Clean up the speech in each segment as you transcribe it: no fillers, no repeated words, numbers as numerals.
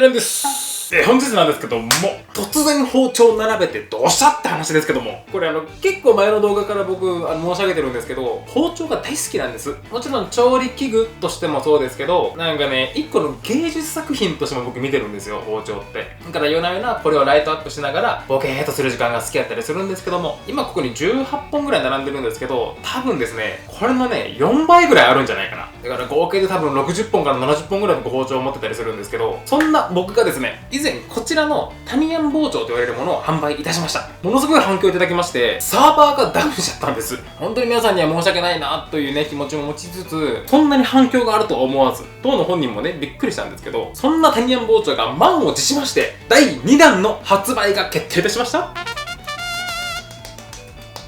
なんです。本日なんですけども、突然包丁を並べてどうしたって話ですけども、これ結構前の動画から僕申し上げてるんですけど、包丁が大好きなんです。もちろん調理器具としてもそうですけど、なんかね、一個の芸術作品としても僕見てるんですよ、包丁って。だから夜な夜なこれをライトアップしながらボケーっとする時間が好きだったりするんですけども、今ここに18本ぐらい並んでるんですけど、多分ですね、これのね、4倍ぐらいあるんじゃないかな。だから合計で多分60本から70本ぐらいの包丁を持ってたりするんですけど、そんな僕がですね、以前こちらのタニヤン包丁と言われるものを販売いたしました。ものすごい反響いただきまして、サーバーがダウンしちゃったんです。本当に皆さんには申し訳ないなというね、気持ちも持ちつつ、そんなに反響があるとは思わず、当の本人もね、びっくりしたんですけど、そんなタニヤン包丁が満を持しまして、第2弾の発売が決定いたしました。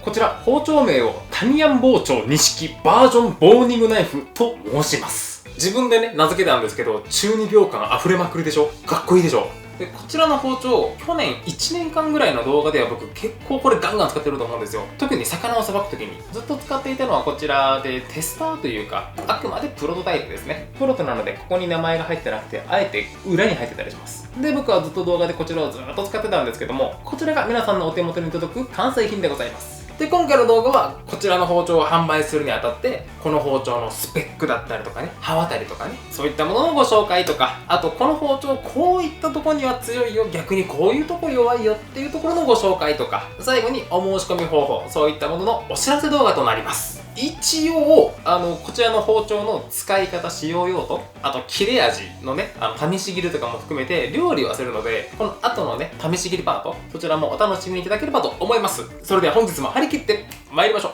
こちら、包丁名をタニヤン包丁錦バージョンボーニングナイフと申します。自分でね、名付けたんですけど、中二病感溢れまくりでしょ？かっこいいでしょ？で、こちらの包丁、去年1年間ぐらいの動画では僕結構これガンガン使ってると思うんですよ。特に魚をさばくときに。ずっと使っていたのはこちらでテスターというか、あくまでプロトタイプですね。プロトなのでここに名前が入ってなくて、あえて裏に入ってたりします。で、僕はずっと動画でこちらをずっと使ってたんですけども、こちらが皆さんのお手元に届く完成品でございます。で、今回の動画はこちらの包丁を販売するにあたって、この包丁のスペックだったりとかね、刃渡りとかね、そういったもののご紹介とか、あとこの包丁こういったところには強いよ、逆にこういうとこ弱いよっていうところのご紹介とか、最後にお申し込み方法、そういったもののお知らせ動画となります。一応こちらの包丁の使い方、使用用途、あと切れ味のね、試し切りとかも含めて料理はするので、この後のね、試し切りパート、そちらもお楽しみいただければと思います。それでは本日も張り切って参りましょう。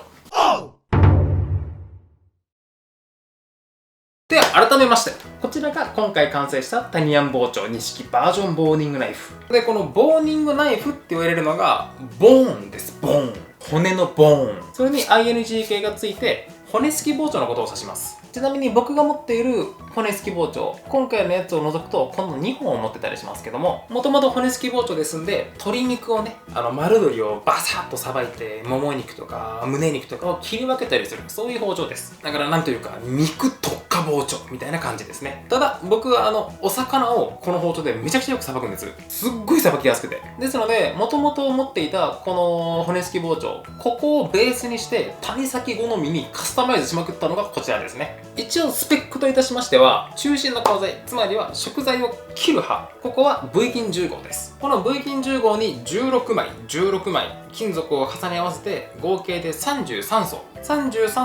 では改めまして、こちらが今回完成したタニヤン包丁錦バージョンボーニングナイフで、このボーニングナイフって言われるのがボーンです。ボーン、骨のボーン、それに ING 系がついて骨付き包丁のことを指します。ちなみに僕が持っている骨付き包丁、今回のやつを除くとこの2本を持ってたりしますけども、もともと骨付き包丁ですんで、鶏肉をね、丸鶏をバサッとさばいて、もも肉とか胸肉とかを切り分けたりする、そういう包丁です。だからなんというか肉特化包丁みたいな感じですね。ただ僕はお魚をこの包丁でめちゃくちゃよくさばくんです。すっごいさばきやすくて、ですのでもともと持っていたこの骨付き包丁、ここをベースにして谷先好みにカスタマイズしまくったのがこちらですね。一応スペックといたしましては、中心の鋼材、つまりは食材を切る刃、ここは V 金10号です。この V 金10号に16枚金属を重ね合わせて合計で33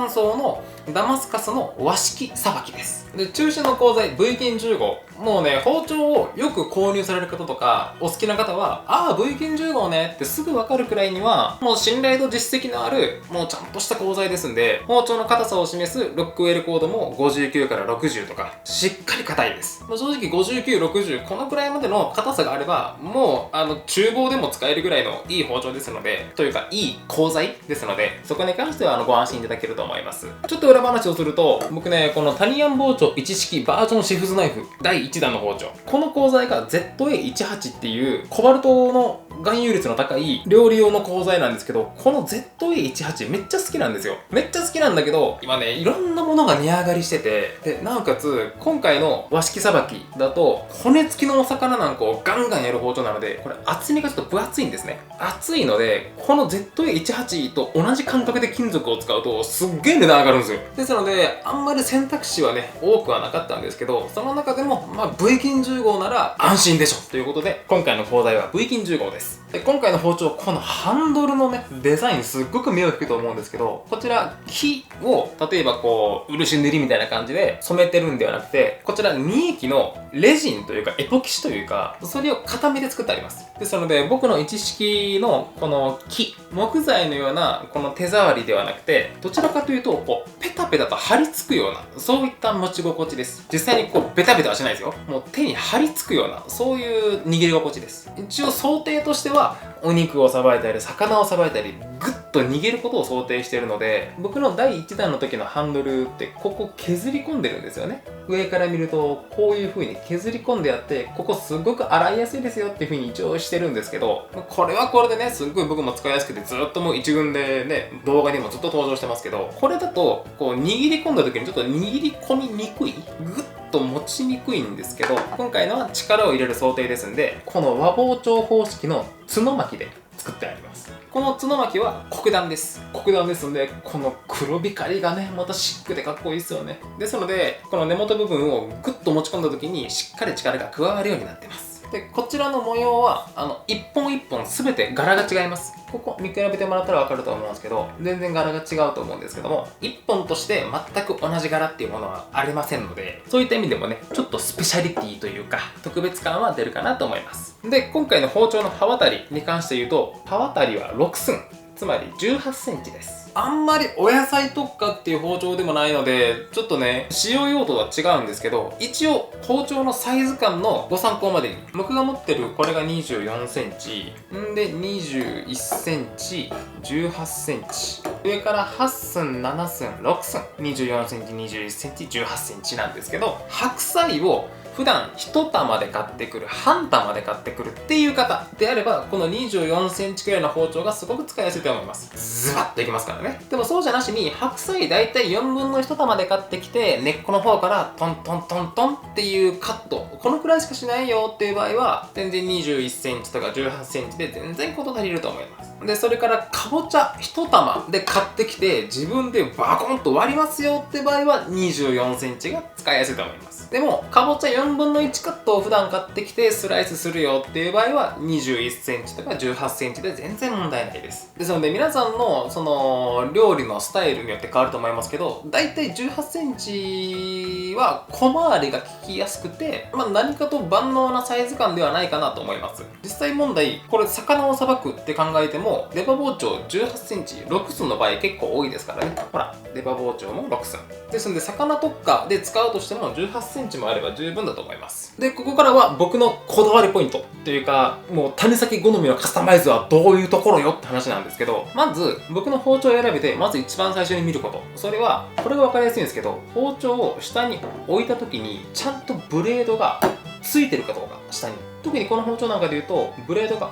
層のダマスカスの和式さばきです。で、中心の鋼材 V 金10号、もうね、包丁をよく購入される方とかお好きな方は、ああ V 金10号ねってすぐ分かるくらいにはもう信頼と実績のあるもうちゃんとした鋼材ですんで、包丁の硬さを示すロックウェルコードも59から60とかしっかり硬いです。正直59、60このくらいまでの硬さがあれば、もう厨房でも使えるぐらいのいい包丁ですので、というかいい鋼材ですので、そこに関してはご安心いただけると思います。ちょっと裏話をすると、僕ね、このタニヤン包丁一式バージョンシフズナイフ第1弾の包丁、この鋼材が ZA18 っていうコバルトの含有率の高い料理用の鋼材なんですけど、この ZA18 めっちゃ好きなんですよ。めっちゃ好きなんだけど、今ね、いろんなものが値上がりしてて、で、なおかつ今回の和式さばきだと骨付きのお魚なんかをガンガンやる包丁なので、これ厚みがちょっと分厚いんですね。厚いので、この ZA18 と同じ感覚で金属を使うとすっげえ値段上がるんですよ。ですので、あんまり選択肢はね、多くはなかったんですけど、その中でもV 金10号なら安心でしょということで、今回の鋼材は V 金10号です。で、今回の包丁、このハンドルのね、デザインすっごく目を引くと思うんですけど、こちら木を例えばこう漆塗りみたいな感じで染めてるんではなくて、こちら2液のレジンというかエポキシというか、それを固めで作ってあります。ですので、僕の一式のこの木、木材のようなこの手触りではなくて、どちらかというとこうペタペタと張り付くような、そういった持ち心地です。実際にこうベタベタはしないですよ。もう手に張り付くような、そういう握り心地です。一応想定としては、お肉をさばいたり魚をさばいたりグッと逃げることを想定しているので、僕の第1弾の時のハンドルってここ削り込んでるんですよね。上から見るとこういう風に削り込んであって、ここすごく洗いやすいですよっていう風に一応してるんですけど、これはこれでねすっごい僕も使いやすくて、ずっともう一軍でね動画にもずっと登場してますけど、これだとこう握り込んだ時にちょっと握り込みにくい、グッと持ちにくいんですけど、今回のは力を入れる想定ですんで、この和包丁方式の角巻きで作ってあります。この角巻きは黒檀です。黒檀ですので、この黒光りがねまたシックでかっこいいですよね。ですのでこの根元部分をグッと持ち込んだ時にしっかり力が加わるようになっています。でこちらの模様は一本一本全て柄が違います。ここ見比べてもらったら分かると思うんですけど、全然柄が違うと思うんですけども、一本として全く同じ柄っていうものはありませんので、そういった意味でもねちょっとスペシャリティというか特別感は出るかなと思います。で今回の包丁の刃渡りに関して言うと、刃渡りは6寸、つまり18センチです。あんまりお野菜特化っていう包丁でもないので、ちょっとね使用用途は違うんですけど、一応包丁のサイズ感のご参考までに、僕が持ってるこれが24センチんで、21センチ、18センチ、上から8寸、7寸、6寸、24センチ、21センチ、18センチなんですけど、白菜を普段1玉で買ってくる、半玉で買ってくるっていう方であれば、この24センチくらいの包丁がすごく使いやすいと思います。ズバッといきますからね。でもそうじゃなしに、白菜だいたい4分の1玉で買ってきて、根っこの方からトントントントンっていうカット、このくらいしかしないよっていう場合は、全然21センチとか18センチで全然事足りると思います。でそれからかぼちゃ1玉で買ってきて自分でバコンと割りますよって場合は24センチが使いやすいと思います。でもかぼちゃ4分の1カットを普段買ってきてスライスするよっていう場合は21センチとか18センチで全然問題ないです。ですので皆さんのその料理のスタイルによって変わると思いますけど、だいたい18センチは小回りが効きやすくて、何かと万能なサイズ感ではないかなと思います。実際問題、これ魚をさばくって考えても出刃包丁18センチ6寸の場合結構多いですからね。ほら出刃包丁も6寸ですので、魚特化で使うとしても18センチもあれば十分だと思います。でここからは僕のこだわりポイントというか、もう種先好みのカスタマイズはどういうところよって話なんですけど、まず僕の包丁を選べてまず一番最初に見ること、それはこれが分かりやすいんですけど、包丁を下に置いた時にちゃんとブレードがついてるかどうか。下に特にこの包丁なんかでいうとブレードが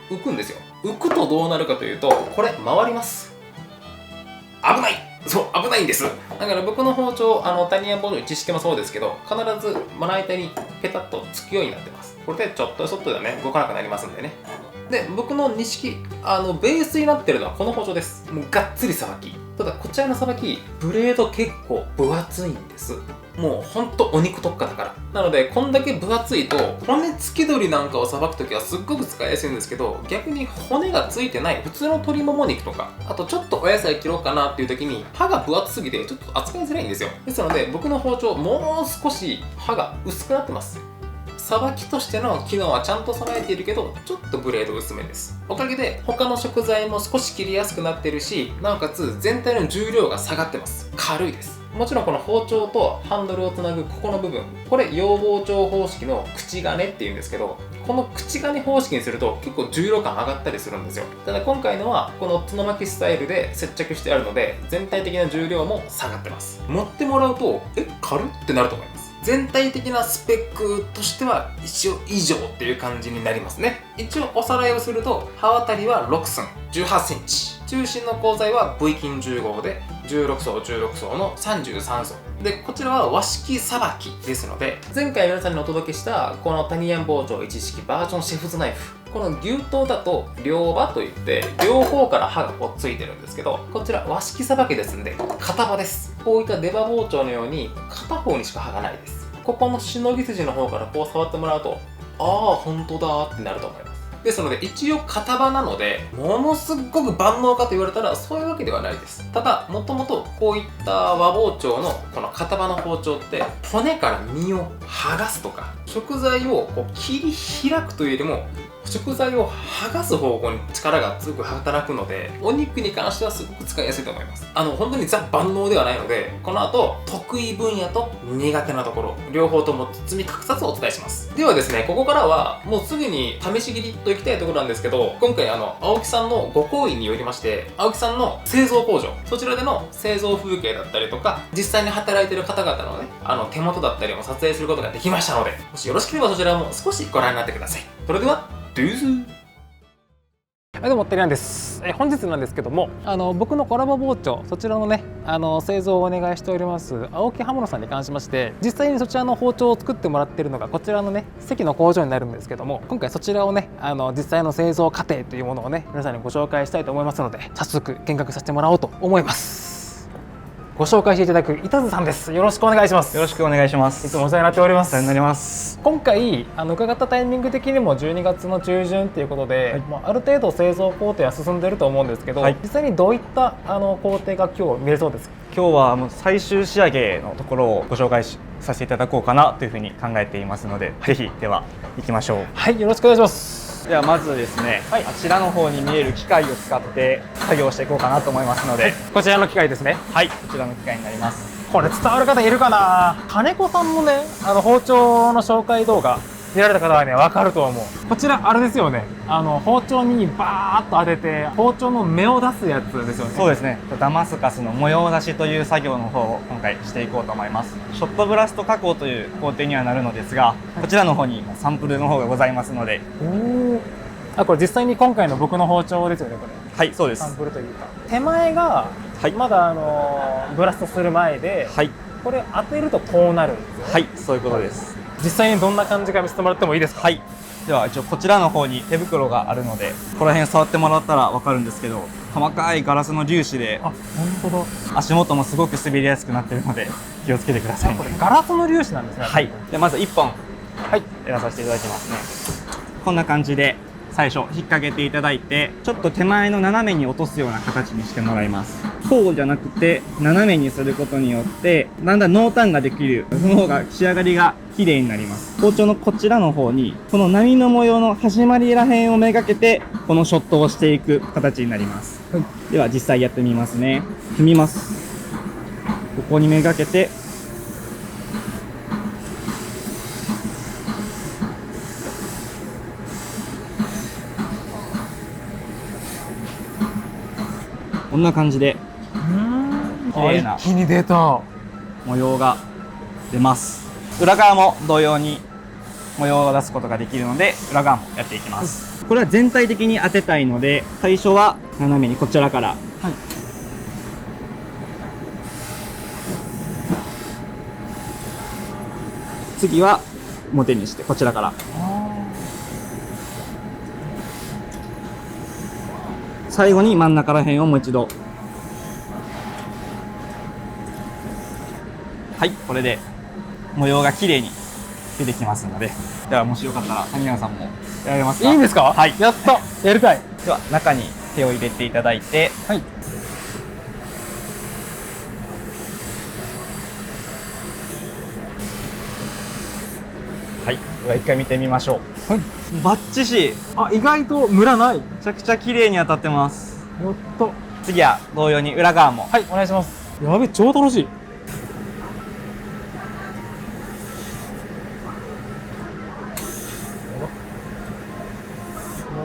浮くんですよ。浮くとどうなるかというと、これ回ります。危ない、そう危ないんです。だから僕の包丁、タニヤ包丁1式もそうですけど、必ずまな板にペタッとつくようになってます。これでちょっと外ではね動かなくなりますんでね。で僕の2式ベースになってるのはこの包丁です。もうがっつりさばき。ただこちらのさばきブレード結構分厚いんです。もうほんとお肉特化だから。なのでこんだけ分厚いと骨付き鶏なんかをさばくときはすっごく使いやすいんですけど、逆に骨がついてない普通の鶏もも肉とか、あとちょっとお野菜切ろうかなっていう時に刃が分厚すぎてちょっと扱いづらいんですよ。ですので僕の包丁もう少し刃が薄くなってます。さばきとしての機能はちゃんと備えているけど、ちょっとブレード薄めです。おかげで他の食材も少し切りやすくなっているし、なおかつ全体の重量が下がってます。軽いです。もちろんこの包丁とハンドルをつなぐここの部分、これ洋包丁方式の口金っていうんですけど、この口金方式にすると結構重量感上がったりするんですよ。ただ今回のはこの角巻きスタイルで接着してあるので、全体的な重量も下がってます。持ってもらうと軽っってなると思います。全体的なスペックとしては一応以上っていう感じになりますね。一応おさらいをすると、刃渡りは6寸18センチ、中心の鋼材は V 金10号で16層16層の33層で、こちらは和式さばきですので、前回皆さんにお届けしたこのタニヤン包丁1式バージョンシェフズナイフ、この牛刀だと両刃といって両方から刃がこうついてるんですけど、こちら和式さばきですんで片刃です。こういった出刃包丁のように片方にしか刃がないです。ここのしのぎ筋の方からこう触ってもらうと、ああ本当だってなると思います。ですので一応片刃なので、ものすごく万能かと言われたらそういうわけではないです。ただもともとこういった和包丁のこの片刃の包丁って骨から身を剥がすとか、食材をこう切り開くというよりも食材を剥がす方向に力が強く働くので、お肉に関してはすごく使いやすいと思います。本当にザ万能ではないので、この後得意分野と苦手なところ両方とも包み隠さずお伝えします。ではですね、ここからはもうすぐに試し切りといきたいところなんですけど、今回青木さんのご好意によりまして、青木さんの製造工場、そちらでの製造風景だったりとか、実際に働いている方々のね、手元だったりも撮影することができましたので、もしよろしければそちらも少しご覧になってください。それではどうぞ。はい、どうもてりやんです。本日なんですけども、僕のコラボ包丁、そちらのね製造をお願いしております青木刃物さんに関しまして、実際にそちらの包丁を作ってもらっているのがこちらのね関の工場になるんですけども、今回そちらをね実際の製造過程というものをね皆さんにご紹介したいと思いますので、早速見学させてもらおうと思います。ご紹介していただく板津さんです。よろしくお願いします。よろしくお願いします。いつもお世話になっております。お世話になります。今回伺ったタイミング的にも12月の中旬ということで、はい、もうある程度製造工程は進んでいると思うんですけど、はい、実際にどういった工程が今日見れそうですか？今日はもう最終仕上げのところをご紹介させていただこうかなというふうに考えていますので、はい、ぜひでは行きましょう。はい、よろしくお願いします。ではまずですね、はい、あちらの方に見える機械を使って作業していこうかなと思いますので、はい、こちらの機械ですね。はい、こちらの機械になります。これ伝わる方いるかな？金子さんもね包丁の紹介動画見られた方はね分かると思う。こちらあれですよね、包丁にバーッと当てて包丁の目を出すやつですよね。そうですね、ダマスカスの模様出しという作業の方を今回していこうと思います。ショットブラスト加工という工程にはなるのですが、はい、こちらの方にサンプルの方がございますので。これ実際に今回の僕の包丁ですよね、これ。はい、そうです。サンプルというか手前がまだブラストする前で、はい、これ当てるとこうなるんですよね。はい、そういうことです。実際にどんな感じか見せてもらってもいいですか？はい、では一応こちらの方に手袋があるので、ここら辺触ってもらったら分かるんですけど、細かいガラスの粒子で、あ、本当だ。足元もすごく滑りやすくなっているので気をつけてくださいね。これガラスの粒子なんですね。はい。でまず1本、はい、やらさせていただきますね。こんな感じで最初引っ掛けていただいて、ちょっと手前の斜めに落とすような形にしてもらいます。こうじゃなくて斜めにすることによってだんだん濃淡ができる、その方が仕上がりが綺麗になります。包丁のこちらの方にこの波の模様の始まりらへんをめがけてこのショットをしていく形になります。はい、では実際やってみますね。踏みます。ここにめがけてこんな感じで綺麗な一気に出た模様が出ます。裏側も同様に模様を出すことができるので、裏側もやっていきます。これは全体的に当てたいので、最初は斜めにこちらから、はい、次は表にしてこちらから、最後に真ん中ら辺をもう一度。はい、これで模様が綺麗に出てきますので、ではもしよかったら谷川さんもやられますか？いいんですか？はい、やった、やるかい。では中に手を入れていただいて、はい、はい、では一回見てみましょう。はい、バッチシ。あ、意外とムラない。めちゃくちゃ綺麗に当たってます。やった。次は同様に裏側も。はい、お願いします。やべ、超楽しい。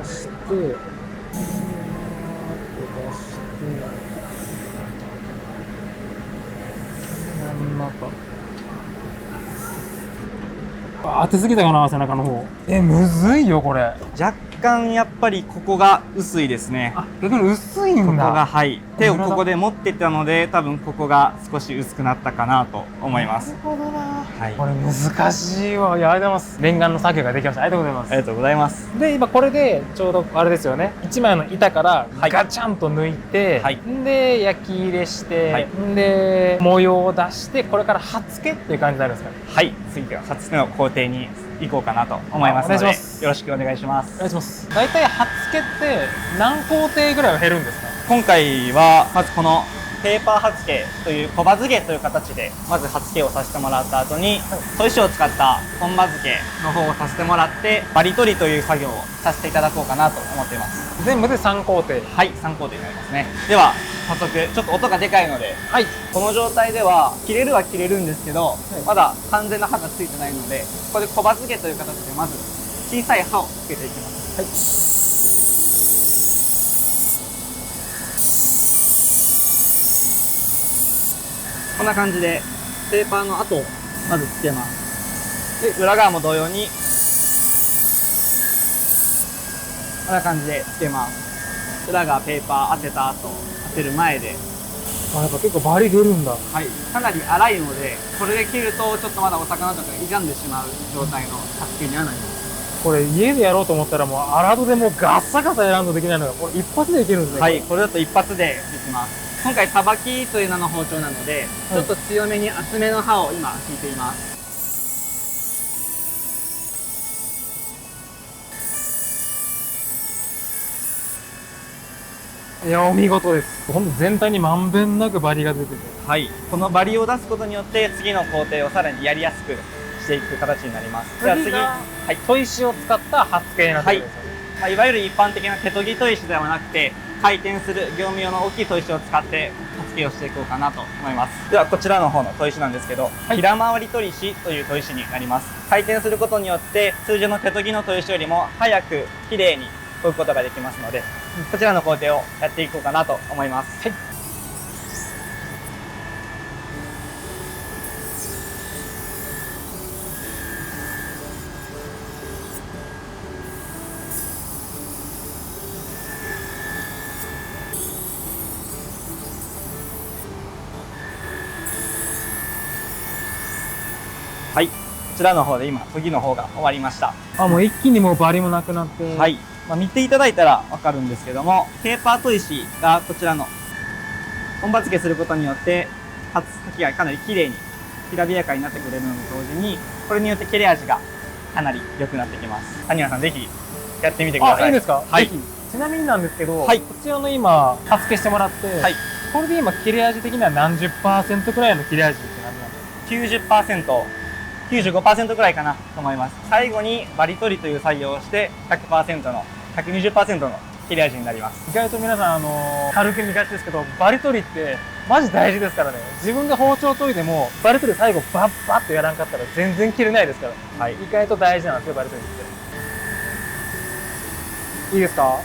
出して、出して、真ん中。当てすぎたかな、背中の方。むずいよこれ。若干やっぱりここが薄いですね。あ、逆に薄いんだ。ここが、はい、手をここで持ってたので、多分ここが少し薄くなったかなと思います。なるほどな。はい、これ難しいわ。いや、ありがとうございます。念願の作業ができました。ありがとうございます。ありがとうございます。で、今これでちょうどあれですよね。1枚の板からガチャンと抜いて、はい、で焼き入れして、はい、で模様を出して、これから刃付けっていう感じになるんですかね。はい、次は刃付けの工程に行こうかなと思いますので、よろしくお願いします。お願いします。大体刃付けって何工程ぐらいは減るんですか？今回はまずこのペーパー刃付けという小刃付けという形でまず刃付けをさせてもらった後に、砥石を使った本刃付けの方をさせてもらってバリ取りという作業をさせていただこうかなと思っています。全部で3工程。はい、3工程になりますね。では早速ちょっと音がでかいので、はい。この状態では切れるは切れるんですけど、まだ完全な刃がついてないので、ここで小刃付けという形でまず小さい刃をつけていきます。はい。こんな感じでペーパーの跡をまずつけます。で、裏側も同様にこんな感じでつけます。裏側ペーパー当てた後、当てる前で、あ、やっぱ結構バリ出るんだ。はい、かなり粗いので、これで切るとちょっとまだお魚とか傷んでしまう状態の刃付けにはなります。これ家でやろうと思ったらもう荒戸でもうガッサガサやらんとできないのがこれ一発でいけるんですね。はい、これだと一発でできます。今回さばきという名の包丁なので、ちょっと強めに厚めの刃を今引いています。いや、お見事です。ほんと全体にまんべんなくバリが出てて。はい、このバリを出すことによって次の工程をさらにやりやすくしていく形になります。では次、はい、砥石を使った刃付けになってるんですよね。いわゆる一般的な手研ぎ砥石ではなくて、回転する業務用の大きい砥石を使って刃付けをしていこうかなと思います。ではこちらの方の砥石なんですけど、平回り砥石という砥石になります。回転することによって通常の手研ぎの砥石よりも早く綺麗に研ぐことができますので、こちらの工程をやっていこうかなと思います。はい。はい、こちらの方で今研ぎの方が終わりました。あ、もう一気にもうバリもなくなって。はい、見ていただいたらわかるんですけども、ペーパー砥石がこちらの本刃付けすることによって刃先がかなり綺麗にきらびやかになってくれるのと同時に、これによって切れ味がかなり良くなってきます。谷原さん、ぜひやってみてください。あ、いいですか。はい。ぜひ。ちなみになんですけど、はい、こちらの今刃付けしてもらって、はい、これで今切れ味的には何十%くらいの切れ味って何なんですか？ 90%、95% くらいかなと思います。最後にバリ取りという作業をして 100% の 120% の切れ味になります。意外と皆さん軽く見がちですけど、バリ取りってマジ大事ですからね。自分が包丁研いでもバリ取り最後バッバッとやらんかったら全然切れないですから、はい、意外と大事なんですよ、バリ取りって。いいですか？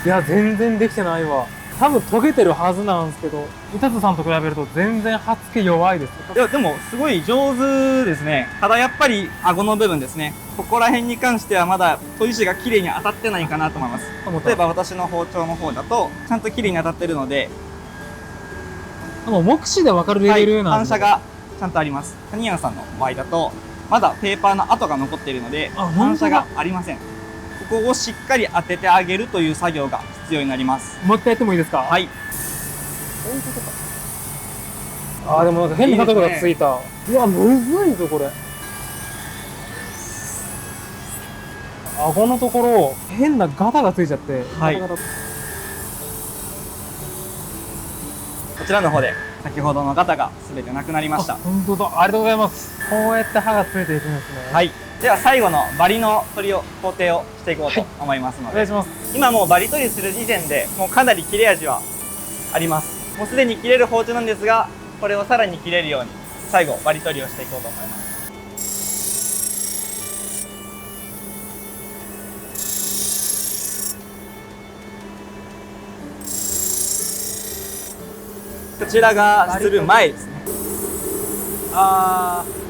いや、全然できてないわ。多分研げてるはずなんですけど、板津さんと比べると全然刃付け弱いです。いや、でもすごい上手ですね。ただやっぱり顎の部分ですね。ここら辺に関してはまだ砥石が綺麗に当たってないかなと思います。例えば私の包丁の方だとちゃんと綺麗に当たってるので、もう目視で分かるレベルなんですね。反射がちゃんとあります。谷原さんの場合だとまだペーパーの跡が残っているので反射がありません。ここをしっかり当ててあげるという作業が必要になります。もう一回やってもいいですか？はい。そういうことか。あー、でもなんか変な角がついた。うわ、むずいぞこれ。顎のところ変なガタがついちゃって。はい。ガタガタ。こちらの方で先ほどのガタが全てなくなりました。本当だ、ありがとうございます。こうやって刃がついていくんですね。はい。では最後のバリの取りを工程をしていこうと思いますので、お願いします。今もうバリ取りする時点でもうかなり切れ味はあります。もうすでに切れる包丁なんですが、これをさらに切れるように最後バリ取りをしていこうと思います。こちらがする前ですね。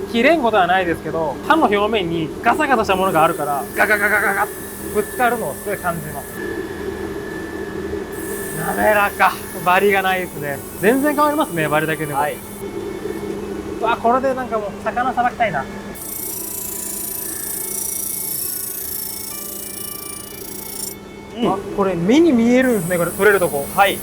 切れんことはないですけど、刃の表面にガサガサしたものがあるからガガガガガガッぶつかるのをすごい感じます。滑らか。バリがないですね。全然変わりますね、バリだけでも。はい。うわ、これでなんかもう魚さばきたいな。あ、これ目に見えるんですね、これ取れるとこ。はい。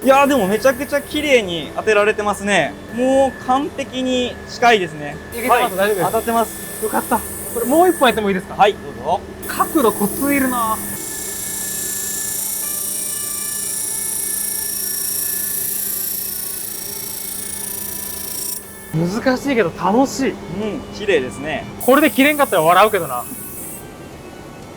やーでもめちゃくちゃ綺麗に当てられてますね。もう完璧に近いですね。いけてます、はい、大丈夫です。当たってます。よかった。これもう一本やってもいいですか？はい、どうぞ。角度コツいるな。難しいけど楽しい。うん、綺麗ですね。これで切れんかったら笑うけどな。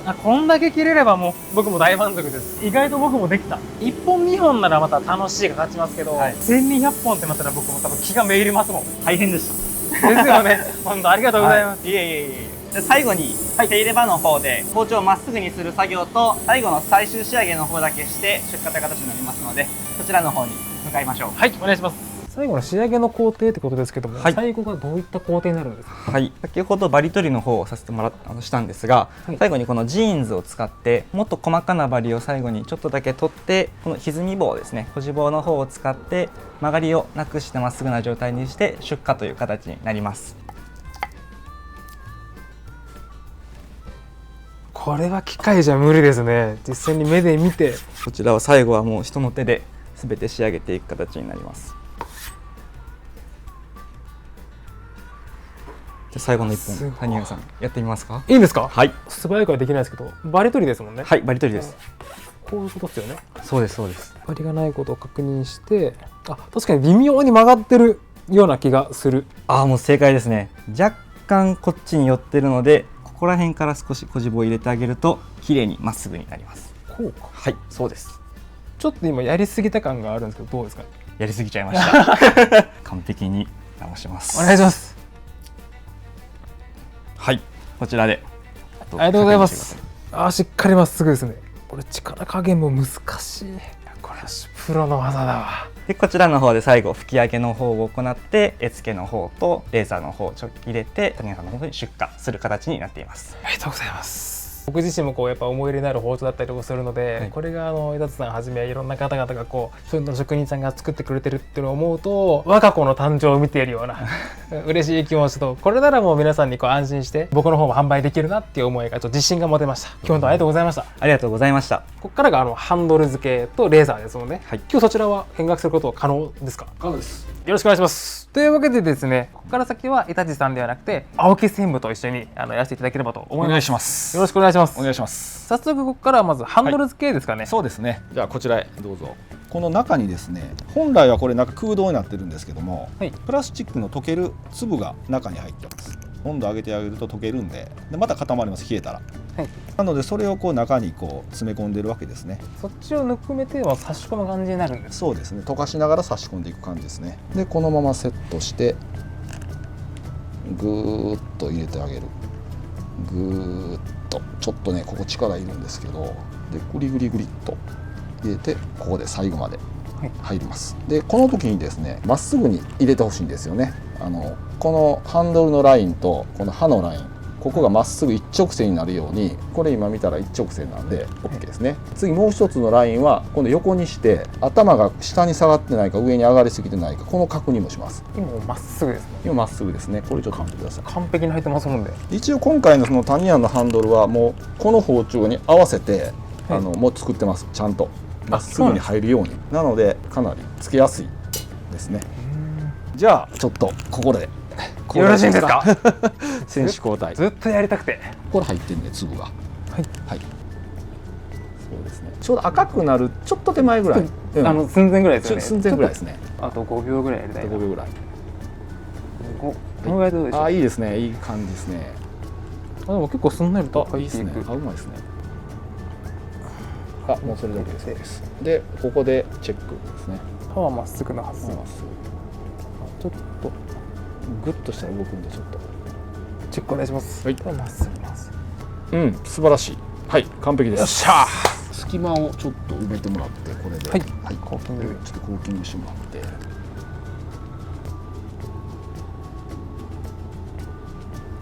あ、こんだけ切れればもう僕も大満足です。意外と僕もできた。1本2本ならまた楽しいが勝ちますけど、はい、1200本ってなったら僕も多分気がめいりますもん。大変でした。ですよね。本当ありがとうございます。はい、いえいえいえ。で最後に手入れ場の方で包丁をまっすぐにする作業と最後の最終仕上げの方だけして出荷という形になりますので、そちらの方に向かいましょう。はい、お願いします。最後の仕上げの工程ってことですけども、はい、最後がどういった工程になるんですか？はい、先ほどバリ取りの方をさせてもらしたんですが、はい、最後にこのジーンズを使ってもっと細かなバリを最後にちょっとだけ取って、この歪み棒ですね、小地棒の方を使って曲がりをなくしてまっすぐな状態にして出荷という形になります。これは機械じゃ無理ですね。実際に目で見て、こちらは最後はもう人の手で全て仕上げていく形になります。じゃ最後の一本、谷川さんやってみますか？いいんですか？はい。素早くはできないですけど、バリ取りですもんね。はい、バリ取りです。こういうことですよね。そうですそうです。バリがないことを確認して、あ、確かに微妙に曲がってるような気がする。ああ、もう正解ですね。若干こっちに寄ってるので、ここら辺から少し小ジボを入れてあげると綺麗にまっすぐになります。こうか。はい、そうです。ちょっと今やりすぎた感があるんですけど、どうですか？やりすぎちゃいました。完璧に直します。お願いします。はい、こちらで。ありがとうございます。あ、しっかりまっすぐですね。これ力加減も難しい。これプロの技だわ。でこちらの方で最後吹き上げの方を行って絵付けの方とレーザーの方をちょっと入れて谷川さんの方に出荷する形になっています。ありがとうございます。僕自身もこうやっぱ思い入れのある包丁だったりもするので、はい、これが井立さんはじめいろんな方々がこうそういうの職人さんが作ってくれてるっていうのを思うと、我が子の誕生を見ているような嬉しい気持ちと、これならもう皆さんにこう安心して僕の方も販売できるなっていう思いがちょっと自信が持てました。今日はありがとうございました。ありがとうございました。ここからがハンドル付けとレーザーですもんね。はい、今日そちらは見学することは可能ですか？可能です。よろしくお願いします。というわけでですね、ここから先は井立さんではなくて青木専務と一緒にやらせていただければと思います。お願いします。よろしくお願いします。お願いします。早速ここからはまずハンドル付けですかね。はい、そうですね。じゃあこちらへどうぞ。この中にですね、本来はこれなんか空洞になってるんですけども、はい、プラスチックの溶ける粒が中に入ってます。温度上げてあげると溶けるんで、また固まります、冷えたら。はい、なのでそれをこう中にこう詰め込んでるわけですね。そっちをぬくめては差し込む感じになるんです。そうですね。溶かしながら差し込んでいく感じですね。でこのままセットしてぐーっと入れてあげる。ぐーっとちょっとねここ力いるんですけど、でグリグリグリっと入れてここで最後まで入ります。でこの時にですねまっすぐに入れてほしいんですよね。このハンドルのラインとこの刃のライン、ここがまっすぐ一直線になるように、これ今見たら一直線なんで OK ですね。次もう一つのラインは今度横にして頭が下に下がってないか上に上がりすぎてないか、この確認もします。今まっすぐですね。今まっすぐですね。これちょっと見てください。完璧に入ってますもんで。一応今回のそのタニヤンのハンドルはもうこの包丁に合わせてもう作ってます。ちゃんとまっすぐに入るように。なのでかなりつけやすいですね。じゃあちょっとここでよろしいんですか？選手交代。ずっとやりたくて。これ入ってんね、粒が。はい。はい。そうですね。ちょうど赤くなるちょっと手前ぐらい。寸前ぐらいですよね。寸前ぐらいですね。あと5秒ぐらいやりたい。5秒ぐらい。このぐらいどうでしょう？あ、いいですね。いい感じですね。あ、でも結構すんなりといいですね。あ、うまいですね。あ、もうそれだけです。で、ここでチェックですね。刃はまっすぐなはず。まっすぐ。ちょっとグッとしたら動くんでちょっとチェックお願いします。はい。まっすぐます。うん、素晴らしい。はい、完璧です。よっしゃー。隙間をちょっと埋めてもらってこれで。はい。はい、コーキング。ちょっとコーキングしてもらって。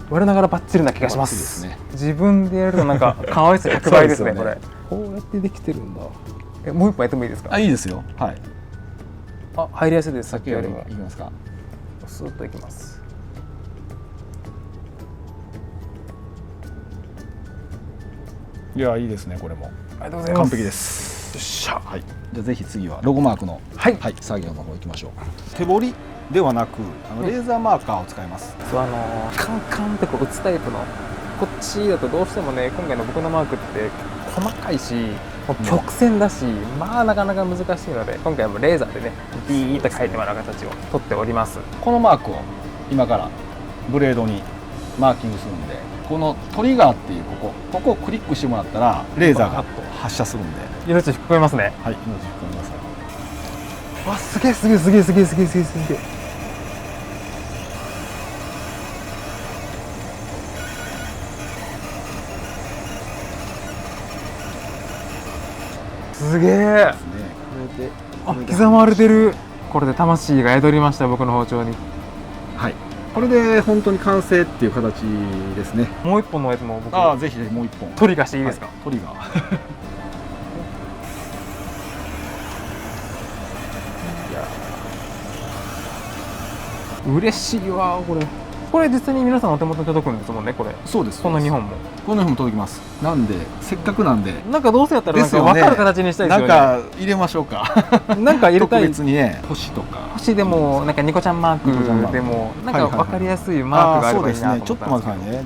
我ながらバッチリな気がします。ですね。自分でやるとなんか可愛さ100倍ですねこれ。こうやってできてるんだ。もう一本やってもいいですか？あ、いいですよ。はい。あ、入りやすいです。さっきよりも。いきますか。スーッといきます。いや、いいですね。これも。ありがとうございます。完璧です。っしゃ。はい、じゃあぜひ次はロゴマークの、はい作業の方行きましょう。手彫りではなくレーザーマーカーを使います。そうカンカンってこう打つタイプのこっちだとどうしてもね今回の僕のマークって細かいしもう曲線だし、まあなかなか難しいので今回はもうレーザーでねビーッと書いてもらう形を取っております。このマークを今からブレードにマーキングするんで、このトリガーっていうここをクリックしてもらったらレーザーが発射するんで、命引っ込めますね。はい、命引っ込めます。わすげえすげえすげえすげえすげえすげえすげえすげえ。あ刻まれてる。これで魂が宿りました僕の包丁に。はい、これで本当に完成っていう形ですね。もう一本のやつも僕ぜひぜひもう一本トリガーしていいですか？トリガー嬉しいわこれ実際に皆さんお手元に届くんですもんねこれ。そうです。この2本もこの2本も届きます。なんでせっかくなんでなんかどうせやったらなんか分かる形にしたいですよね。なんか入れましょうかなんか入れたい。特別にね、星とか星でもなんかニコちゃんマークでもなんか分かりやすいマークがあればいいなと思ったんですけど、ちょっと待ってくださいね。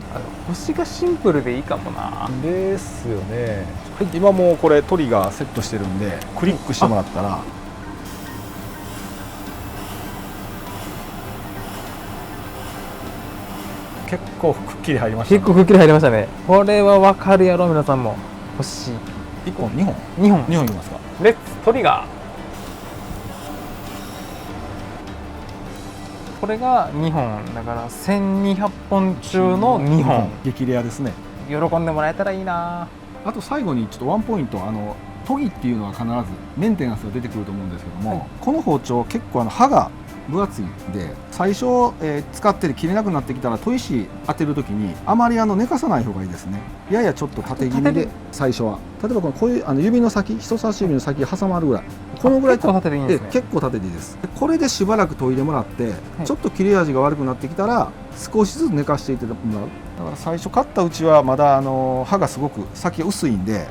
星がシンプルでいいかもな。ですよね。はい、今もうこれトリガーセットしてるんでクリックしてもらったら結構くっきり入りましたね。結構くっきり入りましたね。これは分かるやろ皆さんも。星1本2本2本2本いきますか。レッツトリガー。これが2本だから1200本中の2本。激レアですね。喜んでもらえたらいいな。あと最後にちょっとワンポイント、研ぎっていうのは必ずメンテナンスが出てくると思うんですけども、この包丁結構刃が分厚いんで最初、使ってて切れなくなってきたら砥石当てるときにあまり寝かさない方がいいですね。ややちょっと縦気味で最初は例えばこういう指の先、人差し指の先挟まるぐらい、このぐらい結構縦でいいんですね。結構縦でいいです。これでしばらく研いでもらって、ちょっと切れ味が悪くなってきたら少しずつ寝かしていってもらう。だから最初買ったうちはまだ刃がすごく先が薄いんで、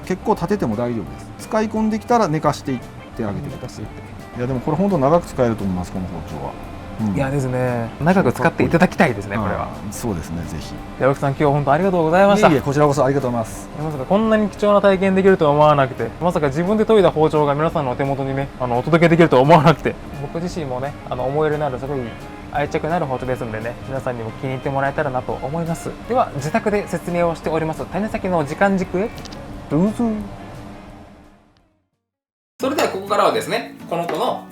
結構立てても大丈夫です。使い込んできたら寝かしていってあげてください。いやでもこれ本当長く使えると思いますこの包丁は。いやですね、長く使っていただきたいですねこれは。そうですね、ぜひ。青木さん今日は本当ありがとうございました。いえいえ、こちらこそありがとうございます。まさかこんなに貴重な体験できるとは思わなくて、まさか自分で研いだ包丁が皆さんのお手元にねお届けできるとは思わなくて、僕自身もね思い入れのあるすごい愛着のある包丁ですのでね、皆さんにも気に入ってもらえたらなと思います。では自宅で説明をしております種先の時間軸へどうぞ。それではここからはですね、この子の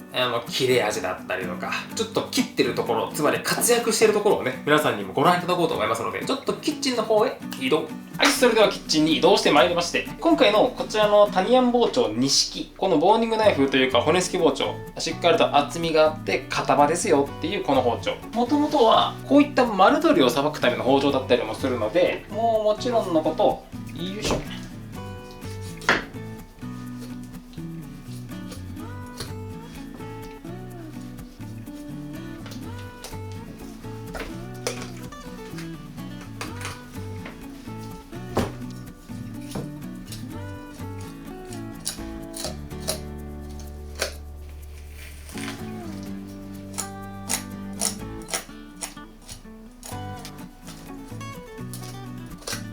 切れ味だったりとか、ちょっと切ってるところ、つまり活躍しているところをね、皆さんにもご覧いただこうと思いますので、ちょっとキッチンの方へ移動。はい、それではキッチンに移動してまいりまして、今回のこちらのタニヤン包丁錦、このボーニングナイフというか骨付き包丁、しっかりと厚みがあって型場ですよっていうこの包丁。もともとはこういった丸鶏をさばくための包丁だったりもするので、もちろんのこと、よいしょ。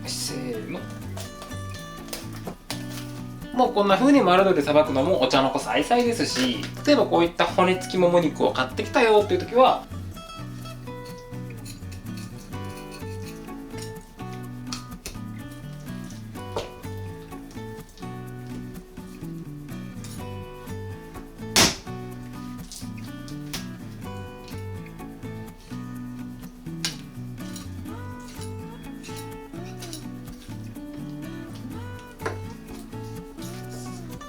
せーの。もうこんな風に丸鶏でさばくのもお茶の子さいさいですし、例えばこういった骨付きもも肉を買ってきたよっていう時は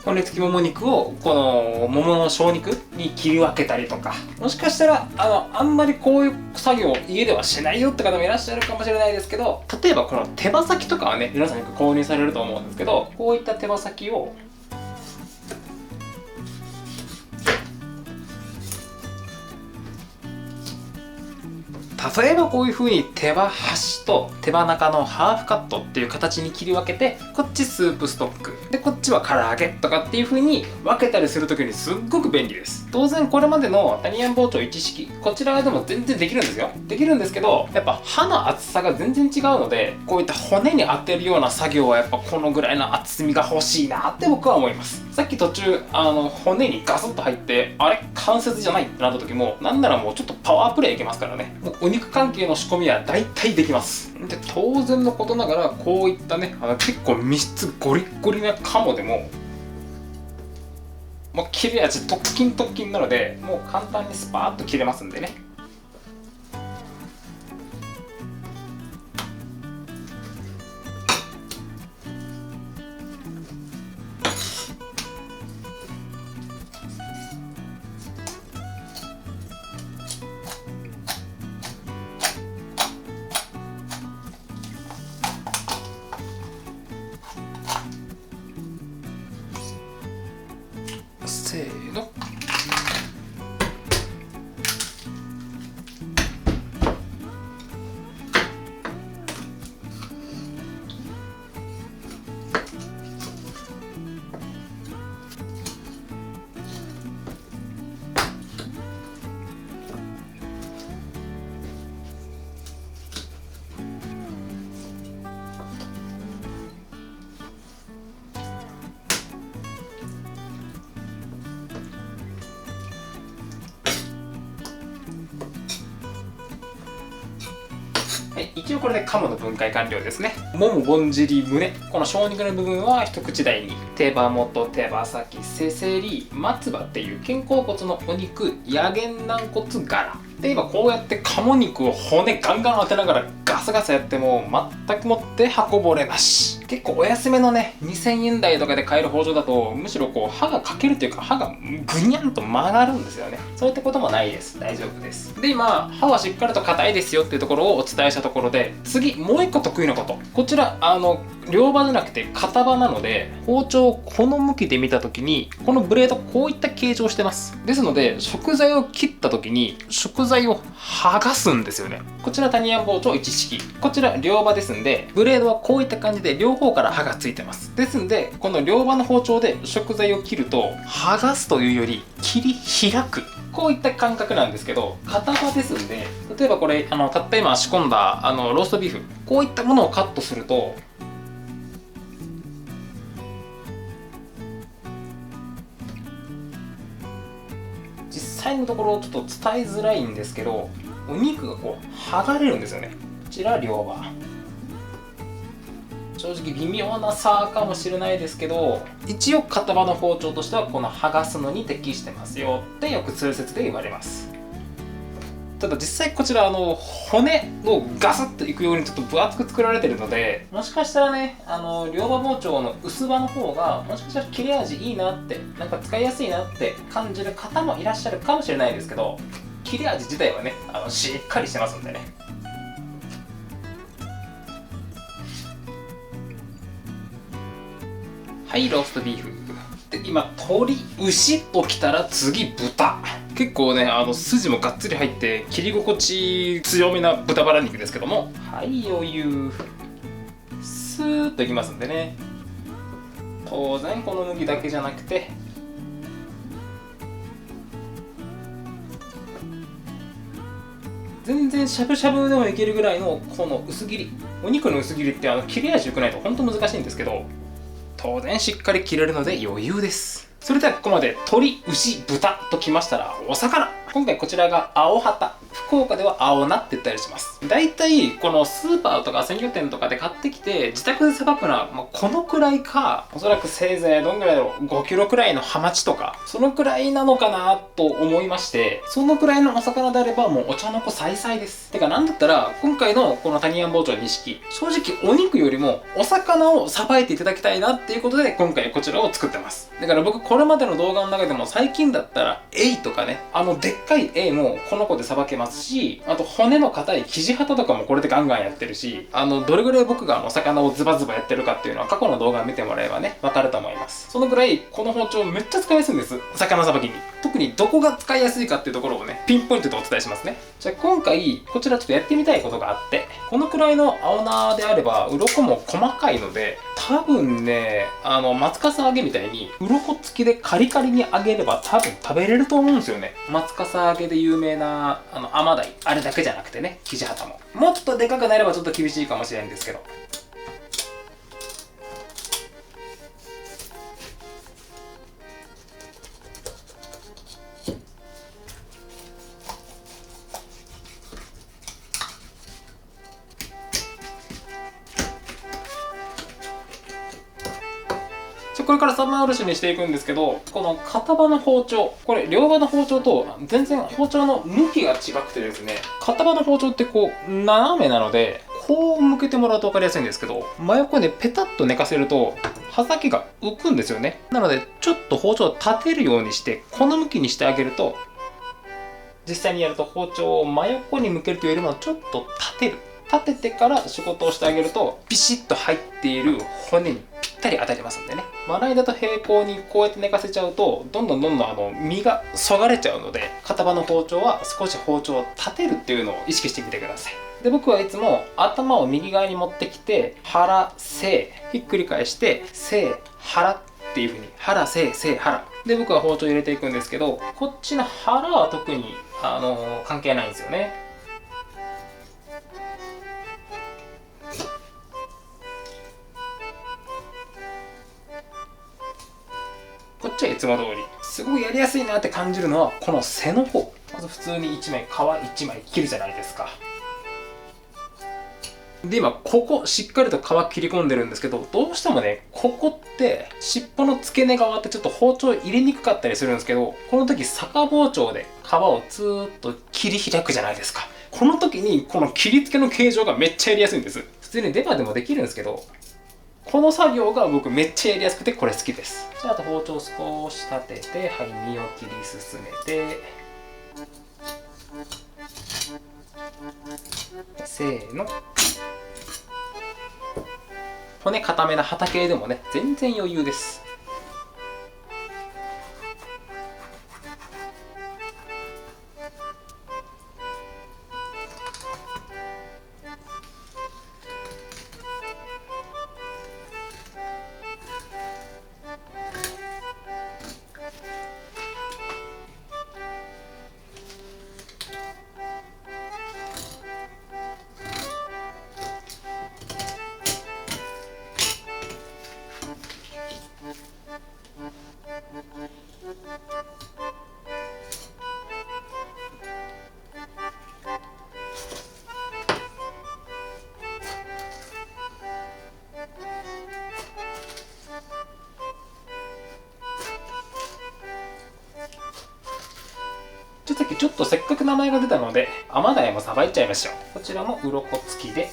骨付きもも肉をこのももの小肉に切り分けたりとか、もしかしたらあんまりこういう作業を家ではしないよって方もいらっしゃるかもしれないですけど、例えばこの手羽先とかはね皆さんよく購入されると思うんですけど、こういった手羽先を例えばこういう風に手羽端と手羽中のハーフカットっていう形に切り分けて、こっちスープストックでこっちは唐揚げとかっていう風に分けたりする時にすっごく便利です。当然これまでのタニヤン包丁一式、こちらでも全然できるんですよ。できるんですけど、やっぱ刃の厚さが全然違うので、こういった骨に当てるような作業はやっぱこのぐらいの厚みが欲しいなって僕は思います。さっき途中骨にガスッと入ってあれ関節じゃないってなった時も、なんならもうちょっとパワープレイいけますからね。もうお肉関係の仕込みは大体できます。で当然のことながらこういったね結構密質ゴリッゴリな鴨でももう切れ味特勤なので、もう簡単にスパーッと切れますんでね。せーの。はい、一応これで鴨の分解完了ですね。もも、ぼんじり、胸、この小肉の部分は一口大に、手羽元、手羽先、せせり、松葉っていう肩甲骨のお肉、野源軟骨柄で、今こうやって鴨肉を骨ガンガン当てながらガサガサやっても全くもって刃こぼれなし。結構お安めのね2000円台とかで買える包丁だと、むしろこう刃が欠けるというか刃がグニャンと曲がるんですよね。そういったこともないです。大丈夫です。で今刃はしっかりと硬いですよっていうところをお伝えしたところで、次もう一個得意なこと、こちら両刃じゃなくて片刃なので、包丁をこの向きで見た時にこのブレードこういった形状してます。ですので食材を切った時に食材を剥がすんですよね。こちらタニヤン包丁一式、こちら両刃ですんで、ブレードはこういった感じで両方から刃がついてます。ですんでこの両刃の包丁で食材を切ると剥がすというより切り開く、こういった感覚なんですけど、片刃ですんで、例えばこれたった今仕込んだローストビーフ、こういったものをカットすると実際のところちょっと伝えづらいんですけど、お肉がこう剥がれるんですよね。こちら両刃、正直微妙な差かもしれないですけど、一応片刃の包丁としてはこの剥がすのに適してますよってよく通説で言われます。ただ実際こちら骨をガスッといくようにちょっと分厚く作られてるので、もしかしたらね両刃包丁の薄刃の方がもしかしたら切れ味いいなって、なんか使いやすいなって感じる方もいらっしゃるかもしれないですけど、切れ味自体はねしっかりしてますんでね。はい、ローストビーフで今鶏牛ときたら次豚、結構ね筋もがっつり入って切り心地強めな豚バラ肉ですけども、はい余裕スーッといきますんでね。当然この向きだけじゃなくて全然しゃぶしゃぶでもいけるぐらいのこの薄切り、お肉の薄切りって切れ味良くないと本当難しいんですけど、当然しっかり切れるので余裕です。それではここまで鶏、牛、豚ときましたらお魚、今回こちらが青旗、福岡では青菜って言ったりします。だいたいこのスーパーとか鮮魚店とかで買ってきて自宅でさばくのは、このくらいか、おそらくせいぜいどんぐらいだろう、5キロくらいのハマチとかそのくらいなのかなと思いまして、そのくらいのお魚であればもうお茶の子さいさいです。てかなんだったら今回のこのタニヤン包丁2式、正直お肉よりもお魚をさばいていただきたいなっていうことで今回こちらを作ってます。だから僕これまでの動画の中でも最近だったらエイとかね、でっかいエイもこの子でさばけますし、あと骨の硬いキジハタとかもこれでガンガンやってるし、どれぐらい僕がお魚をズバズバやってるかっていうのは過去の動画を見てもらえばね分かると思います。そのぐらいこの包丁めっちゃ使いやすいんです、魚さばきに。特にどこが使いやすいかっていうところをね、ピンポイントでお伝えしますね。じゃあ今回こちらちょっとやってみたいことがあって、このくらいの青菜であれば鱗も細かいので、多分ね、松笠揚げみたいに鱗付きでカリカリに揚げれば多分食べれると思うんですよね。松笠揚げで有名な甘鯛、あれだけじゃなくてね、キジハタももうちょっとでかくなればちょっと厳しいかもしれないんですけど。これから三枚おろしにしていくんですけど、この片刃の包丁、これ両刃の包丁と全然包丁の向きが違くてですね、片刃の包丁ってこう斜めなので、こう向けてもらうと分かりやすいんですけど、真横にペタッと寝かせると刃先が浮くんですよね。なのでちょっと包丁を立てるようにしてこの向きにしてあげると、実際にやると包丁を真横に向けるというよりもちょっと立ててから仕事をしてあげると、ビシッと入っている骨にぴったり当たりますんでね。まな板と平行にこうやって寝かせちゃうと、どんどん身がそがれちゃうので、片刃の包丁は少し包丁を立てるっていうのを意識してみてください。で、僕はいつも頭を右側に持ってきて、腹、背、ひっくり返して、背、腹っていう風に、腹、背、腹。で、僕は包丁を入れていくんですけど、こっちの腹は特に、関係ないんですよね。こっちはいつも通り。すごいやりやすいなって感じるのはこの背の方。まず普通に1枚皮1枚切るじゃないですか。で、今ここしっかりと皮切り込んでるんですけど、どうしてもね、ここって尻尾の付け根側ってちょっと包丁入れにくかったりするんですけど、この時逆包丁で皮をツーッと切り開くじゃないですか。この時にこの切り付けの形状がめっちゃやりやすいんです。普通にレバーでもできるんですけど、この作業が僕めっちゃやりやすくてこれ好きです。じゃあ、あと包丁を少し立てて、はい、身を切り進めて、せーの。骨固めな畑系でもね、全然余裕です。さっきちょっとせっかく名前が出たので、甘鯛もさばいちゃいましょう。こちらも鱗付きで。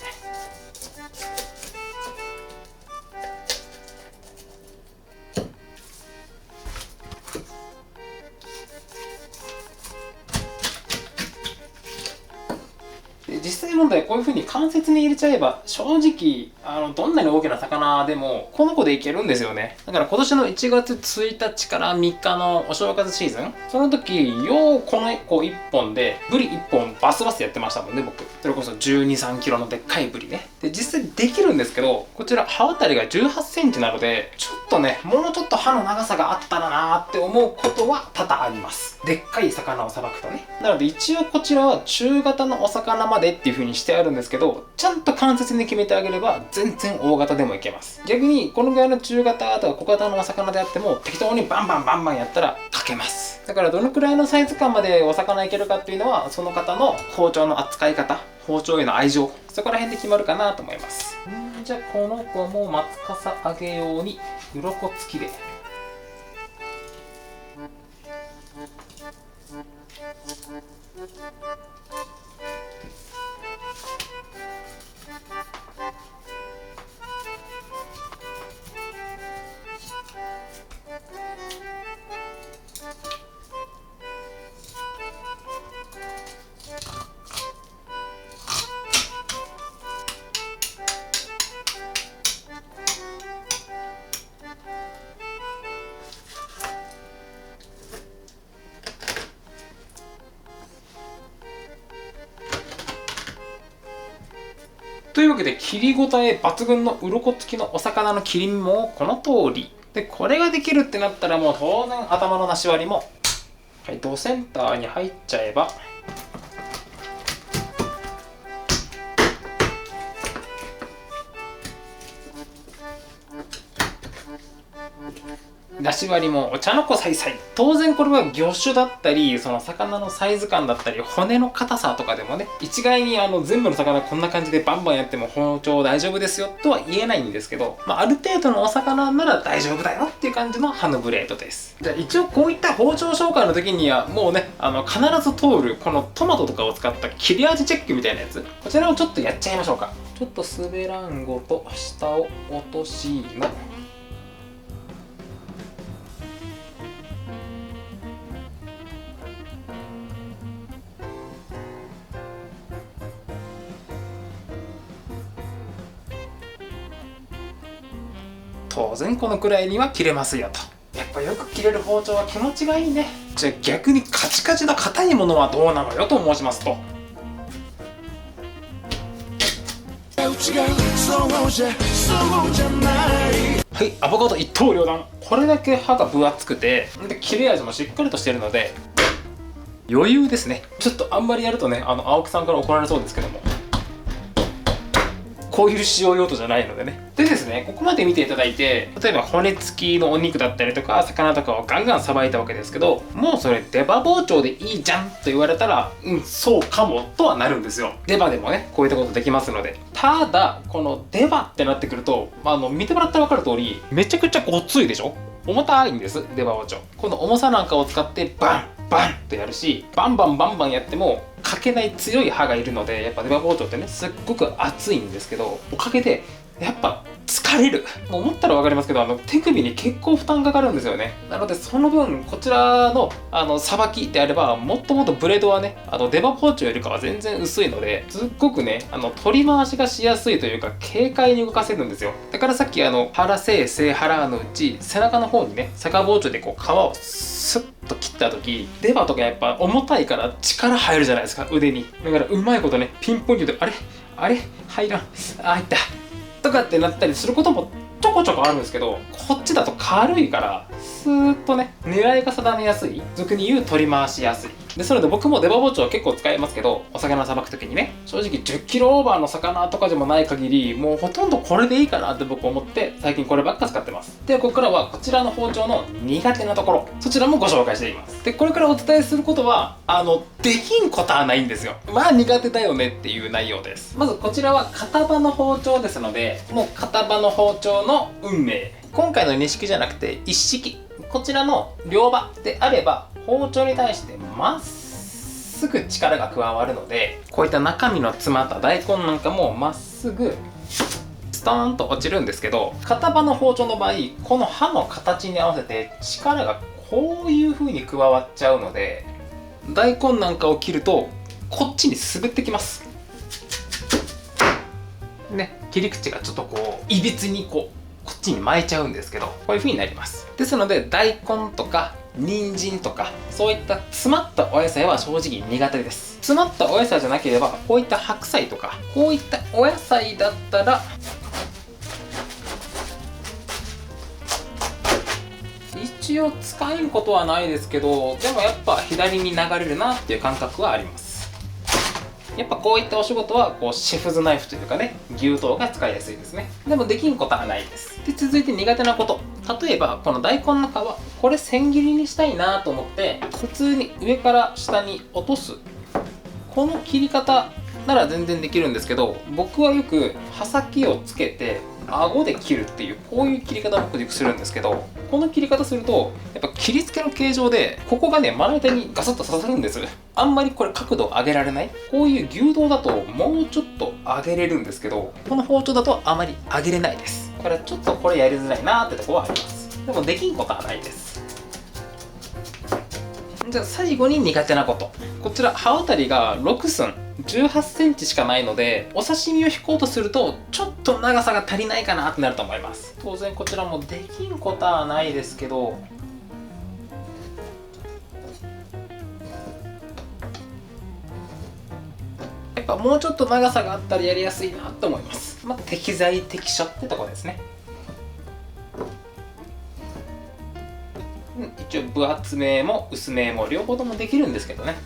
実際問題こういう風に関節に入れちゃえば、正直どんなに大きな魚でもこの子でいけるんですよね。だから今年の1月1日から3日のお正月シーズン、その時ようこの子1本でブリ1本バスバスやってましたもんね、僕。それこそ12、3キロのでっかいブリね。で、実際できるんですけど、こちら刃渡りが18センチなので、ちょっとね、もうちょっと刃の長さがあったらなーって思うことは多々あります。でっかい魚をさばくとね。なので一応こちらは中型のお魚までっていう風にしてあるんですけど、ちゃんと関節に決めてあげれば全然大型でもいけます。逆にこのぐらいの中型とか小型のお魚であっても適当にバンバンやったらかけます。だからどのくらいのサイズ感までお魚いけるかっていうのは、その方の包丁の扱い方、包丁への愛情、そこら辺で決まるかなと思います。じゃあこの子も松笠揚げ用に鱗付きで。というわけで切り応え抜群の鱗付きのお魚の切り身もこの通りで、これができるってなったらもう当然頭のなし割りも、はい、ドセンターに入っちゃえば出し割りもお茶の子さいさい。当然これは魚種だったりその魚のサイズ感だったり骨の硬さとかでもね、一概に全部の魚こんな感じでバンバンやっても包丁大丈夫ですよとは言えないんですけど、ある程度のお魚なら大丈夫だよっていう感じのハンドブレードです。じゃあ一応こういった包丁紹介の時にはもうね必ず通るこのトマトとかを使った切れ味チェックみたいなやつ、こちらをちょっとやっちゃいましょうか。ちょっと滑らんごと下を落としの当然このくらいには切れますよと。やっぱよく切れる包丁は気持ちがいいね。じゃあ逆にカチカチな硬いものはどうなのよと申しますと、はい、アボカド一刀両断。これだけ刃が分厚くてで切れ味もしっかりとしてるので余裕ですね。ちょっとあんまりやるとね青木さんから怒られそうですけども、こういう使用用途じゃないのでね。でですね、ここまで見ていただいて、例えば骨付きのお肉だったりとか魚とかをガンガンさばいたわけですけど、もうそれ出刃包丁でいいじゃんと言われたらそうかもとはなるんですよ。出刃でもねこういったことできますので。ただこの出刃ってなってくると見てもらったら分かる通りめちゃくちゃごっついでしょ。重たいんです出刃包丁。この重さなんかを使ってバンバンとやるし、バンバンバンバンやってもかけない強い刃がいるので、やっぱ出刃包丁ってねすっごく熱いんですけど、おかげでやっぱ疲れる。もう思ったら分かりますけど手首に結構負担かかるんですよね。なのでその分こちらのさばきであればもっともっとブレードはね出刃包丁よりかは全然薄いので、すっごくね取り回しがしやすいというか軽快に動かせるんですよ。だからさっき腹背背腹のうち背中の方にね逆包丁でこう皮をスッと切った時、出刃とかやっぱ重たいから力入るじゃないですか腕に。だからうまいことねピンポイントであれ入らん入ったとかってなったりすることもちょこちょこあるんですけど、こっちだと軽いからスーッとね狙いが定めやすい、俗に言う取り回しやすい。でそれで僕も出刃包丁は結構使いますけど、お魚さばく時にね正直10キロオーバーの魚とかでもない限りもうほとんどこれでいいかなって僕思って最近こればっか使ってます。でここからはこちらの包丁の苦手なところ、そちらもご紹介しています。でこれからお伝えすることはできんことはないんですよ。苦手だよねっていう内容です。まずこちらは片刃の包丁ですので、もう片刃の包丁の運命。今回の2式じゃなくて1式、こちらの両刃であれば包丁に対してまっすぐ力が加わるので、こういった中身の詰まった大根なんかもまっすぐストーンと落ちるんですけど、片刃の包丁の場合この刃の形に合わせて力がこういう風に加わっちゃうので、大根なんかを切るとこっちに滑ってきますね。切り口がちょっとこういびつにこっちに巻いちゃうんですけど、こういう風になります。ですので大根とか人参とかそういった詰まったお野菜は正直苦手です。詰まったお野菜じゃなければこういった白菜とかこういったお野菜だったら一応使えることはないですけど、でもやっぱ左に流れるなっていう感覚はあります。やっぱこういったお仕事はシェフズナイフというかね牛刀が使いやすいですね。でもできんことはないです。で続いて苦手なこと、例えばこの大根の皮、これ千切りにしたいなと思って普通に上から下に落とすこの切り方なら全然できるんですけど、僕はよく刃先をつけて顎で切るっていうこういう切り方を僕よくするんですけど、この切り方するとやっぱ切り付けの形状でここがねまな板にガサッと刺さるんです。あんまりこれ角度を上げられない。こういう牛刀だともうちょっと上げれるんですけど、この包丁だとあまり上げれないです。だからちょっとこれやりづらいなってとこはあります。でもできんことはないです。じゃあ最後に苦手なこと、こちら刃渡りが6寸18センチしかないので、お刺身を引こうとするとちょっと長さが足りないかなってなると思います。当然こちらもできんことはないですけど、やっぱもうちょっと長さがあったらやりやすいなと思います。まあ、適材適所ってとこですね。一応分厚めも薄めも両方ともできるんですけどね。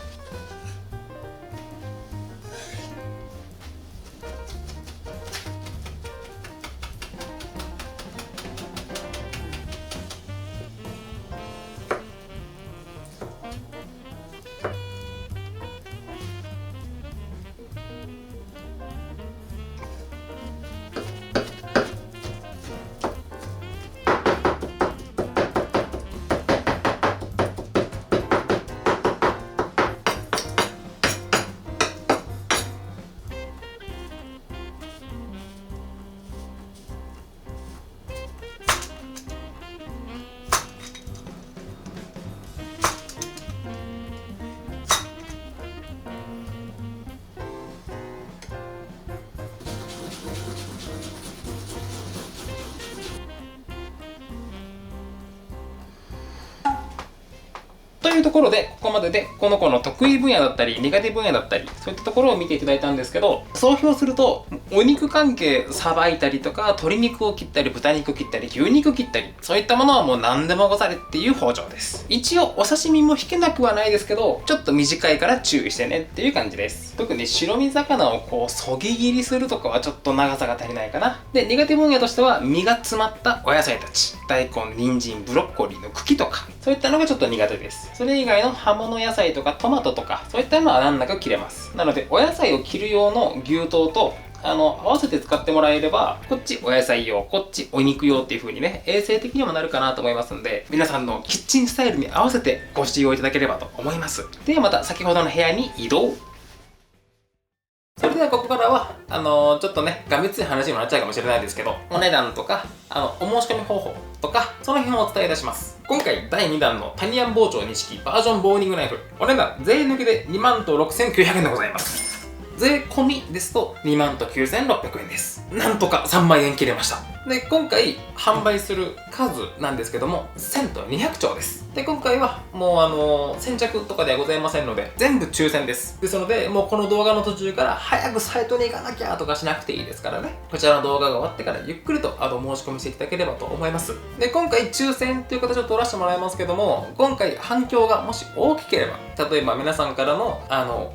というところで、ここまででこの子の得意分野だったり苦手分野だったりそういったところを見ていただいたんですけど、総評するとお肉関係さばいたりとか鶏肉を切ったり豚肉切ったり牛肉切ったりそういったものはもう何でもござれっていう包丁です。一応お刺身も引けなくはないですけど、ちょっと短いから注意してねっていう感じです。特に白身魚をこうそぎ切りするとかはちょっと長さが足りないかな。で、苦手分野としては身が詰まったお野菜たち、大根、人参、ブロッコリーの茎とかそういったのがちょっと苦手です。それ以外の葉物野菜とかトマトとかそういったのは難なく切れます。なのでお野菜を切る用の牛刀と合わせて使ってもらえれば、こっちお野菜用、こっちお肉用っていう風にね、衛生的にもなるかなと思いますんで、皆さんのキッチンスタイルに合わせてご使用いただければと思います。ではまた先ほどの部屋に移動。それではここからはちょっとねがめつい話にもなっちゃうかもしれないですけど、お値段とかお申し込み方法とかその辺をお伝えいたします。今回第2弾のタニヤン包丁錦バージョンボーニングナイフ、お値段税抜きで26,900円でございます。税込みですと29,600円です。なんとか3万円切れました。で、今回販売する数なんですけども1000と200丁です。で、今回はもう先着とかではございませんので全部抽選です。ですのでもうこの動画の途中から早くサイトに行かなきゃとかしなくていいですからね、こちらの動画が終わってからゆっくりと申し込みしていただければと思います。で、今回抽選という形を取らせてもらいますけども、今回反響がもし大きければ、例えば皆さんからの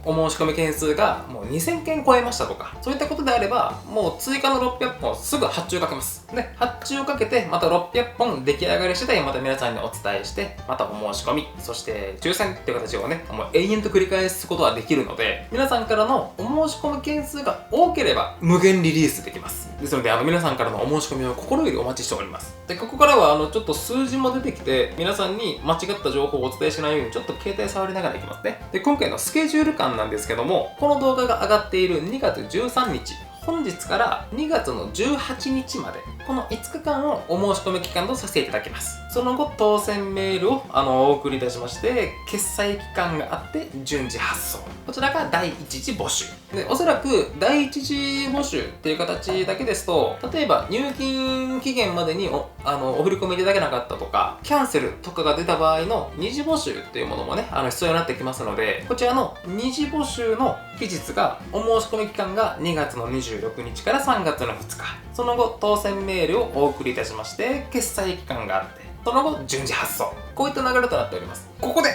お申し込み件数がもう2000件超えましたとかそういったことであれば、もう追加の600本すぐ発注かけます。で、発注をかけてまた600本出来上がり次第また皆さんにお伝えして、またお申し込み、そして抽選っていう形をねもう永遠と繰り返すことができるので、皆さんからのお申し込み件数が多ければ無限リリースできます。ですので皆さんからのお申し込みを心よりお待ちしております。で、ここからはちょっと数字も出てきて皆さんに間違った情報をお伝えしないようにちょっと携帯触りながらいきますね。で、今回のスケジュール感なんですけども、この動画が上がっている2月13日本日から2月の18日までこの5日間をお申し込み期間とさせていただきます。その後当選メールをお送りいたしまして、決済期間があって順次発送、こちらが第一次募集で、おそらく第一次募集っていう形だけですと、例えば入金期限までにお振り込みいただけなかったとかキャンセルとかが出た場合の二次募集っていうものもね必要になってきますので、こちらの二次募集の期日がお申し込み期間が2月の26日から3月の2日、その後当選メールをお送りいたしまして決済期間があって、その後順次発送、こういった流れとなっております。ここで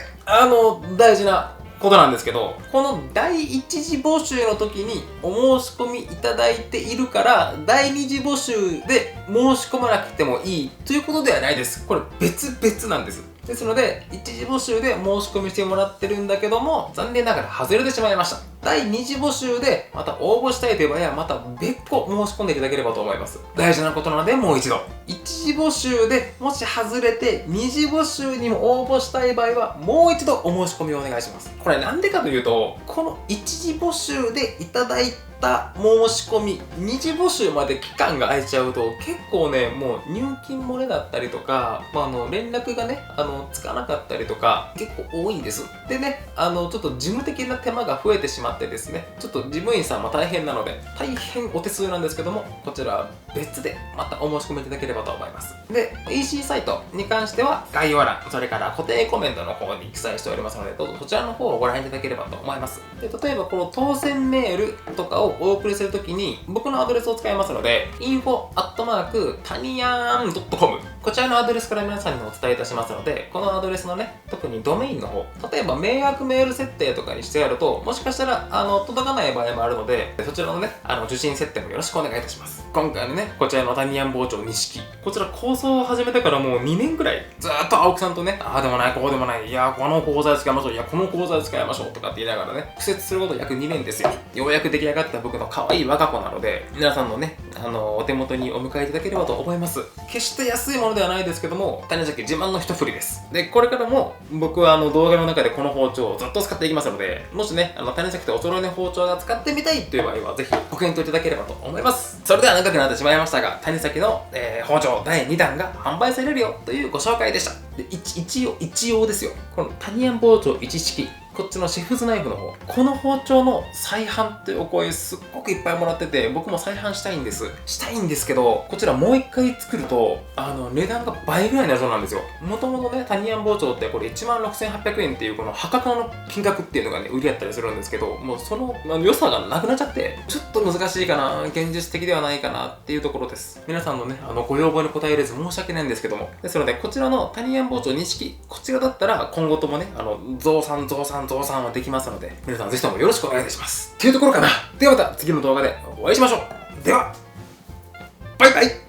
大事なことなんですけど、この第一次募集の時にお申し込みいただいているから第二次募集で申し込まなくてもいいということではないです。これ別々なんです。ですので一次募集で申し込みしてもらってるんだけども、残念ながら外れてしまいました。第二次募集でまた応募したいという場合はまた別個申し込んでいただければと思います。大事なことなのでもう一度、一次募集でもし外れて二次募集にも応募したい場合はもう一度お申し込みをお願いします。これなんでかというと、この一次募集でいただいた申し込み二次募集まで期間が空いちゃうと結構ねもう入金漏れだったりとか、連絡がねつかなかったりとか結構多いんです。でねちょっと事務的な手間が増えてしまっってですね、ちょっと事務員さんも大変なので、大変お手数なんですけども、こちらは別でまたお申し込みいただければと思います。で、EC サイトに関しては概要欄、それから固定コメントの方に記載しておりますので、どうぞそちらの方をご覧いただければと思います。で、例えばこの当選メールとかをお送りするときに、僕のアドレスを使いますので、info@ タニヤン .com、こちらのアドレスから皆さんにお伝えいたしますので、このアドレスのね、特にドメインの方、例えば迷惑メール設定とかにしてやると、もしかしたら届かない場合もあるので、そちらのね、受信設定もよろしくお願いいたします。今回のね、こちらのタニヤン包丁錦、こちら構想を始めてからもう2年くらい、ずーっと青木さんとね、ああでもない、こうでもない、いやこの鋼材使いましょう、いやこの鋼材使いましょうとかって言いながらね、苦節すること約2年ですよ。ようやく出来上がった僕の可愛い我が子なので、皆さんのね、お手元にお迎えいただければと思います。決して安いものではないですけども、谷崎自慢の一振りです。で、これからも僕は動画の中でこの包丁をずっと使っていきますので、もしね、谷崎とお揃いの包丁が使ってみたいという場合は、ぜひご検討いただければと思います。それでは長くなってしまいましたが、谷崎の、包丁第2弾が販売されるよというご紹介でした。で、一応ですよ。このタニヤン包丁1式。こっちのシェフズナイフの方、この包丁の再販っていうお声すっごくいっぱいもらってて、僕も再販したいんですけど、こちらもう一回作ると値段が倍ぐらいになるそうなんですよ。もともとね、タニヤン包丁ってこれ16,800円っていうこの破格の金額っていうのがね売りやったりするんですけど、もうその良さがなくなっちゃって、ちょっと難しいかな、現実的ではないかなっていうところです。皆さんのねご要望に応えれず申し訳ないんですけども、ですのでこちらのタニヤン包丁2式、こちらだったら今後ともね増産はできますので、皆さんぜひともよろしくお願いいたしますっていうところかな。ではまた次の動画でお会いしましょう。ではバイバイ。